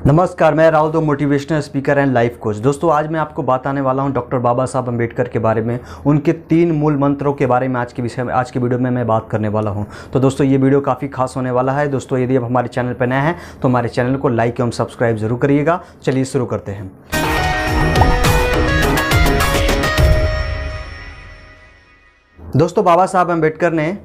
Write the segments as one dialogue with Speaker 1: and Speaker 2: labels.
Speaker 1: नमस्कार, मैं राहुल दो motivational speaker and life coach. दोस्तों, आज मैं आपको बताने वाला हूं डॉक्टर बाबा साहब अम्बेडकर के बारे में, उनके 3 मूल मंत्रों के बारे में। आज की वीडियो में मैं बात करने वाला हूं। तो दोस्तों, ये वीडियो काफ़ी खास होने वाला है। दोस्तों, यदि आप हमारे चैनल पर नए हैं तो हमारे चैनल को लाइक एवं सब्सक्राइब जरूर करिएगा। चलिए शुरू करते हैं। दोस्तों, बाबा साहब अम्बेडकर ने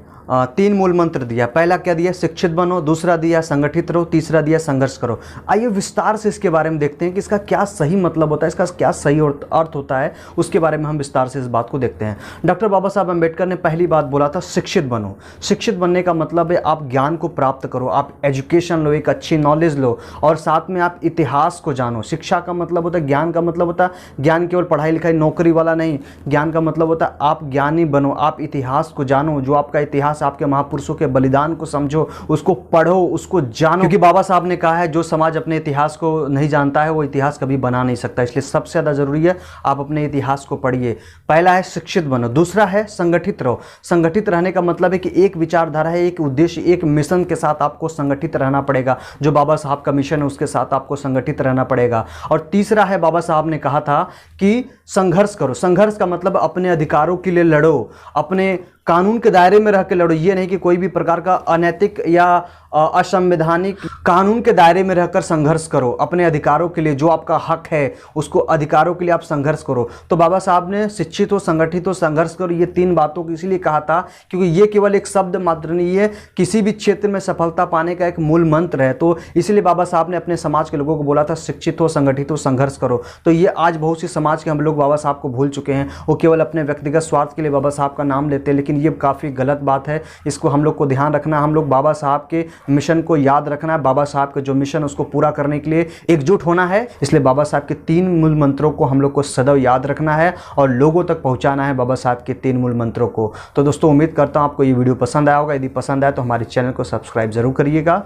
Speaker 1: 3 मूल मंत्र दिया। पहला क्या दिया? शिक्षित बनो। दूसरा दिया संगठित रहो। तीसरा दिया संघर्ष करो। आइए विस्तार से इसके बारे में देखते हैं कि इसका क्या सही मतलब होता है, इसका क्या सही अर्थ होता है। उसके बारे में हम विस्तार से इस बात को देखते हैं। डॉक्टर बाबा साहब अम्बेडकर ने पहली बात बोला था, शिक्षित बनो। शिक्षित बनने का मतलब है आप ज्ञान को प्राप्त करो, आप एजुकेशन लो, एक अच्छी नॉलेज लो और साथ में आप इतिहास को जानो। शिक्षा का मतलब होता है, ज्ञान का मतलब होता है ज्ञान केवल पढ़ाई लिखाई नौकरी वाला नहीं। ज्ञान का मतलब होता है आप ज्ञानी बनो, आप इतिहास को जानो, जो आपका इतिहास, आपके महापुरुषों के बलिदान को समझो, उसको पढ़ो, उसको जानो। क्योंकि बाबा साहब ने कहा है जो समाज अपने इतिहास को नहीं जानता है वो इतिहास कभी बना नहीं सकता। इसलिए सबसे ज्यादा जरूरी है आप अपने इतिहास को पढ़िए। पहला है शिक्षित बनो। दूसरा है संगठित रहो। संगठित रहने का मतलब है कि एक विचारधारा है, एक उद्देश्य, एक मिशन के साथ आपको संगठित रहना पड़ेगा। जो बाबा साहब का मिशन है उसके साथ आपको संगठित रहना पड़ेगा। और तीसरा है, बाबा साहब ने कहा था कि संघर्ष करो। संघर्ष का मतलब अपने अधिकारों के लिए लड़ो, अपने कानून के दायरे में रह के लड़ो। ये नहीं कि कोई भी प्रकार का अनैतिक या असंवैधानिक, कानून के दायरे में रहकर संघर्ष करो। अपने अधिकारों के लिए, जो आपका हक है उसको, अधिकारों के लिए आप संघर्ष करो। तो बाबा साहब ने शिक्षित हो, संगठित हो, संघर्ष करो, ये 3 बातों को इसीलिए कहा था क्योंकि ये केवल एक शब्द मात्र नहीं है, किसी भी क्षेत्र में सफलता पाने का एक मूल मंत्र है। तो इसलिए बाबा साहब ने अपने समाज के लोगों को बोला था, शिक्षित हो, संगठित हो, संघर्ष करो। तो ये आज बहुत सी समाज के हम लोग बाबा साहब को भूल चुके हैं। वो केवल अपने व्यक्तिगत स्वार्थ के लिए बाबा साहब का नाम लेते हैं, लेकिन ये काफ़ी गलत बात है। इसको हम लोग को ध्यान रखना। हम लोग बाबा साहब के मिशन को याद रखना है। बाबा साहब के जो मिशन उसको पूरा करने के लिए एकजुट होना है। इसलिए बाबा साहब के 3 मूल मंत्रों को हम लोग को सदैव याद रखना है और लोगों तक पहुंचाना है बाबा साहब के 3 मूल मंत्रों को। तो दोस्तों, उम्मीद करता हूं आपको ये वीडियो पसंद आया होगा। यदि पसंद आया तो हमारे चैनल को सब्सक्राइब जरूर करिएगा।